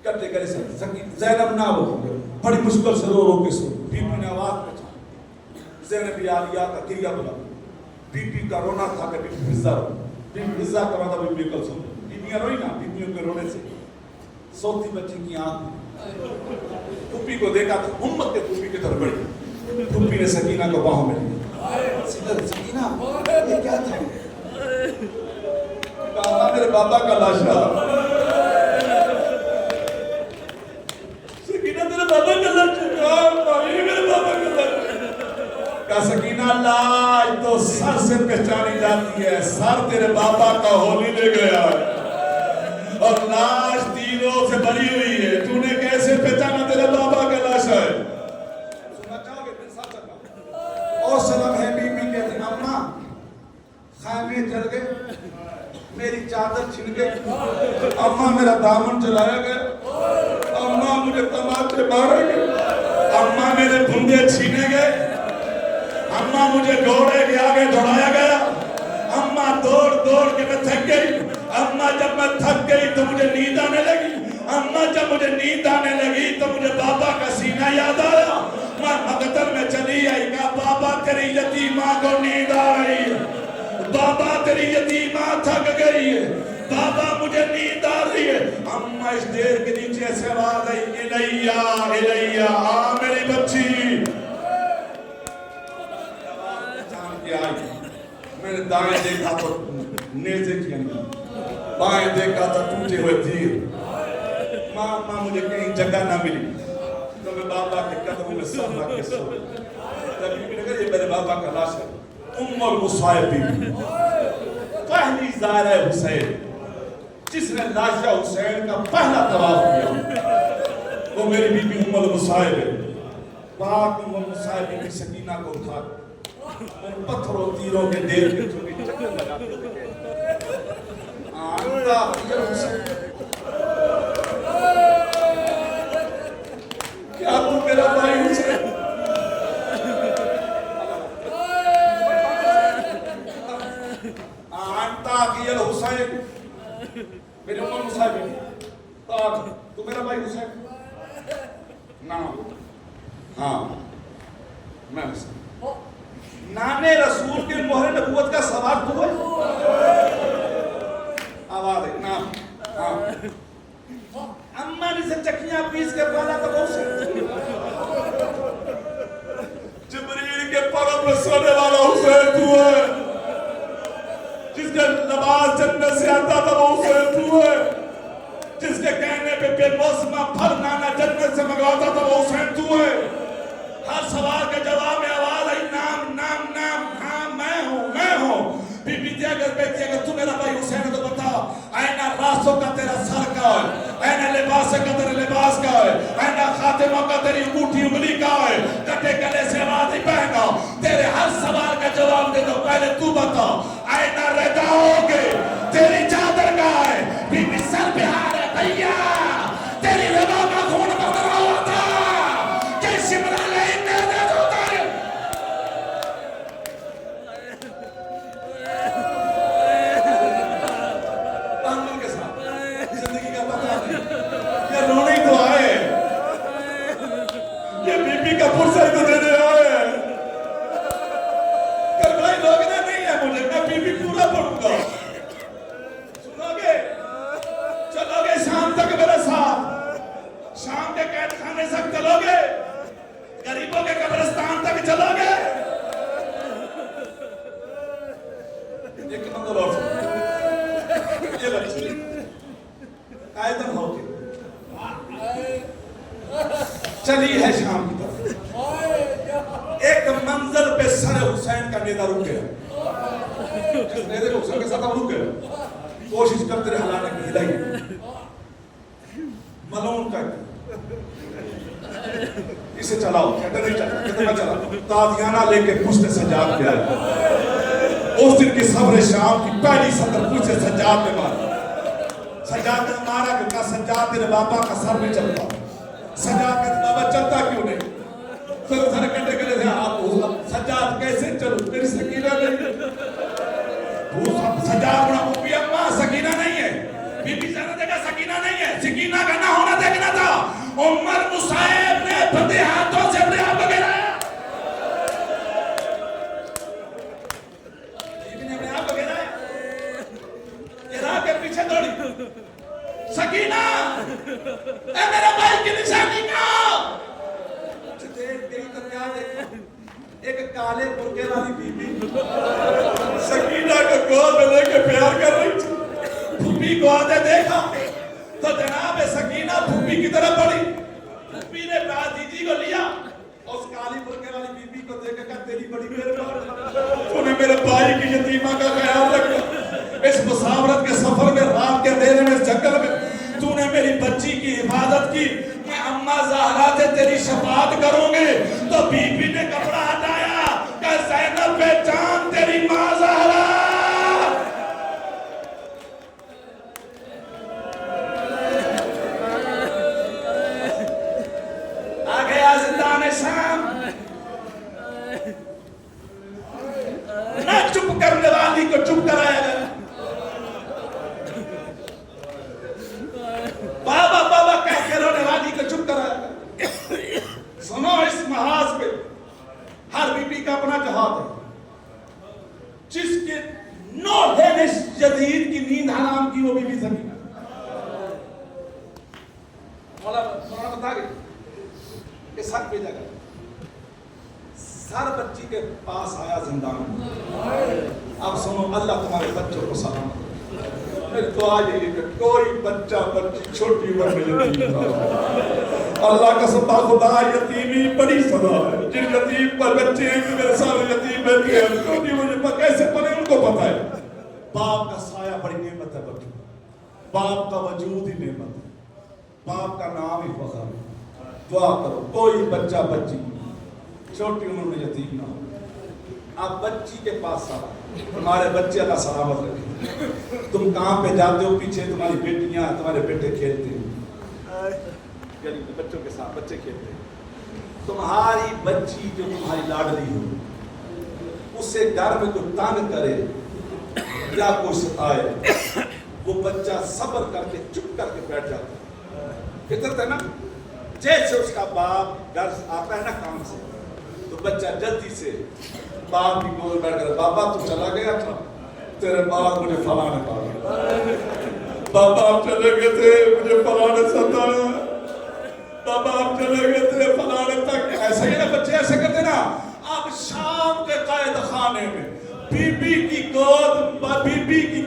کرتے کرے زینب نہ ہو, بڑی مشکل سے رو رو کے سو. بی بی نے آواز پہچان. زینب عالیہ کا کریا بلا. بی بی کا رونا تھا کہ بی بی فضہ رو. بی بی فضہ کا رونا تھا بی بی کلثوم. بیویاں روئی نا, بیویوں کے رونے سے سوتی بچی کی آنکھ. پھوپھی کو دیکھا تو امت کے پھوپھی کی طرف بڑھی. پھوپھی نے سکینہ کو باہوں میں لی. سکینہ یہ کیا تھا؟ کہا میرے بابا کا لاشا. کہا سکینہ لاج تو سر سے پہچانی جاتی ہے، سر تیرے بابا کا ہولی لے گیا ہے اور لاش تینوں سے بری ہوئی ہے، تو نے کیسے پہچانا تیرے بابا کا لاش ہے؟ سننا چاہو گے پھر ساتھ چکا اور سلام ہے بی بی کہتے ہیں اماں خیمے جل گئے، میری چادر چھن گئے، اماں میرا دامن چلایا گیا، اماں مجھے تماچے مارے گئے، اماں میرے بھنگے چھینے گئے، اماں مجھے گھوڑے کے آگے دوڑایا گیا، اماں دوڑ دوڑ کے میں تھک گئی، اماں جب میں تھک گئی تو مجھے نیند آنے لگی، اماں جب مجھے نیند آنے لگی تو مجھے بابا کا سینہ یاد آیا، میں مقتل میں چلی آئی، کہا بابا تیری یتیماں کو نیند آ رہی ہے، بابا تیری یتیماں تھک گئی ہے، بابا مجھے نیند آ رہی ہے، اماں اس دیر کے نیچے سے آواز آئی الیہ الیہ آ میری بچی، میں نے دائیں دیکھا تو نیزے کی انگی، بائیں دیکھا تو ٹوٹے ہوئے تیر، ماں مجھے کہیں جگہ نہ ملی تو میں بابا کے قدموں میں سر رکھ کے سو جب بی بی نے کہا یہ میرے بابا کا لاش ہے، ام المصائب بی بی پہلی زائرہ حسین جس نے لاش حسین کا پہلا طواف کیا وہ میری بی بی ام المصائب ہے، پاک ام المصائب بی بی سکینہ کو اٹھا ان پتھروں تیروں کے دیر کے چوری چکر لگا کے لگے آنٹا یہ حسین کیا تو میرا بھائی حسین آنٹا یہ حسین میری عمر مصاحبی تو میرا بھائی حسین نام ہاں میں حسین نانے رسول کے مہر نبوت کا سوار تو ہے آواز ہے نام اماں نے سے چکیاں پیس کے پالا تو بہت سے جبریل کے پرم میں سونے والا حسین تو ہے جس کے لباس جنت سے آتا تھا وہ حسین تو ہے جس کے کہنے پہ بے موسمہ پھل نانا جنت سے منگواتا تھا وہ حسین تو ہے ہر سوال کے جواب میں آواز آئی نام نام نام ہاں میں ہوں بی بی تھی اگر تو میرا بھائی حسین ہے تو بتا اینا راسوں کا تیرا سر کا ہے اینا لباس کا تیرا لباس کا ہے اینا خاتمہ کا تیری انگوٹھی انگلی کا ہے کٹے گلے سے آواز ہی پہنا تیرے ہر سوال کا جواب دے دو پہلے تو بتا اینا رضا ہوگے تیری چادر کا ہے بی بی سر پہ ہار ہے بھیا تیری رضا کا خون بن رہا ہوا تھا کیسی بنا لے فرصت تو دینے آئے کربلائی لوگنا نہیں ہے مجھے میں بی بی پورا پڑھوں گا سنو گے چلو گے شام تک میرے ساتھ شام کے قید خانے تک چلو گے غریبوں کے قبرستان تک چلو گے ایک نمبر اور یہ بچے قائدم ہو کے چلی ہے شام کی طرف ایک منزل پہ سر حسین کا نیزہ رک گیا جس نیزے کو حسین کے ساتھ رک گیا کوشش کرتے رہے ہلانے کی ہلائی ملون کا اسے چلاؤ کہتے نہیں چلا کہتے میں چلا تازیانہ لے کے پشت سجاد پہ آئے اس دن کی صبر شام کی پہلی سطر پوچھے سجاد پہ مارا سجاد نے مارا کہ سجاد تیرے بابا کا سر میں چلتا سجاد کے بابا چلتا کیوں نہیں پھر سر کٹے گلے تھے آپ سجاد کیسے چلو میری سکینہ نہیں سجاد بڑا بی اماں سکینہ نہیں ہے بی بی زیادہ دیکھا سکینہ نہیں ہے سکینہ کا نہ ہونا دیکھنا تھا عمر مصائب نے بندے ہاتھوں سے اپنے آپ بگیرا بی نے اپنے آپ بگیرا یہ راہ کے پیچھے دوڑی سکینہ اے میرے بھائی کی نشانی کا ایک کالے برکے والی بی بی سکینہ کو گود میں لے کے پیار کر رہی تھی پھوپھی کو آتے دیکھا تو جناب سکینہ پھوپھی کی طرف بڑھی پھوپھی نے بھتیجی کو لیا اس کالی برکے والی بی بی کو دیکھ کر تیری بڑی مہربانی، تو نے میرے بھائی کی یتیمہ کا خیال رکھا، اس مسافرت کے سفر میں، رات کے اندھیرے میں، اس جنگل میں تو نے میری بچی کی حفاظت کی۔ میں اماں زہرا سے تیری شفاعت کروں گے۔ تو بی بی نے کپڑا ہٹایا کہ زینب پہچان تیری ماں زہرا۔ آ گیا زندان شام، نہ چپ کرنے والی کو چپ کرایا گیا۔ بابا بابا کہہ کے رونے والی کو چپ کرایا گیا۔ سنو، اس محاذ پہ ہر بی بی کا اپنا جہاد ہے۔ جس کے نوحے نے یزید کی نیند حرام کی وہ بی بی سکینہ۔ مولانا بتا گئے کہ سر پہ جگہ سر بچی کے پاس آیا زندان میں۔ اب سنو، اللہ تمہارے بچوں کو سلامت رکھے۔ میری دعا یہی کہ کوئی بچہ بچی چھوٹی عمر میں یتیم نہ ہو۔ اللہ کا سبا خدا، یتیمی بڑی سزا ہے۔ جن یتیم پر بچے ہیں کہ میرے سارے یتیم بیٹھے ہیں، چھوٹی مجھے کیسے پڑے ان کو پتہ ہے۔ باپ کا سایہ بڑی نعمت ہے بچوں، باپ کا وجود ہی نعمت ہے، باپ کا نام ہی فخر ہے۔ دعا کرو کوئی بچہ بچی چھوٹی عمر میں یتیم نہ ہو۔ آپ بچی کے پاس آ، تمہارے بچے اللہ سلامت رکھے۔ تم کہاں پہ جاتے ہو، پیچھے تمہاری بیٹیاں تمہارے بیٹے کھیلتے ہیں، گلی میں بچوں کے ساتھ بچے کھیلتے ہیں۔ تمہاری بچی جو تمہاری لاڈلی ہو، اسے گھر میں کوئی تنگ کرے یا کوئی ستائے، وہ بچہ صبر کر کے چپ کر کے بیٹھ جاتا ہے۔ فطرت ہے نا، جیسے اس کا باپ گھر آتا ہے نا کام سے، تو بچہ جلدی سے باپ کی گود بیٹھ کر، بابا تو چلا گیا تھا، تیرے باپ مجھے فلاں نے کہا، بابا آپ چلے گئے تھے مجھے فلاں نے ستایا، بابا آپ چلے گئے تھے فلاں نے تک۔ ایسا ہی نا بچے ایسے کرتے نا۔ اب شام کے قائد خانے میں بی بی کی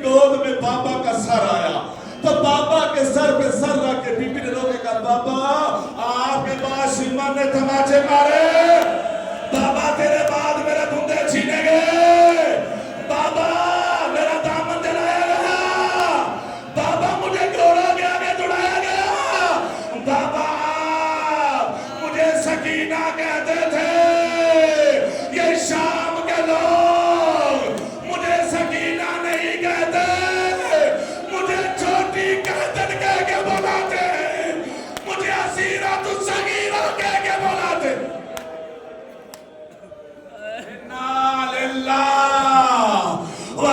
گود میں بابا کا سر آیا، تو بابا کے سر پہ سر رکھ کے بی بی نے روکے کہا، بابا آپ کے بعد شیمان نے تماچے مارے۔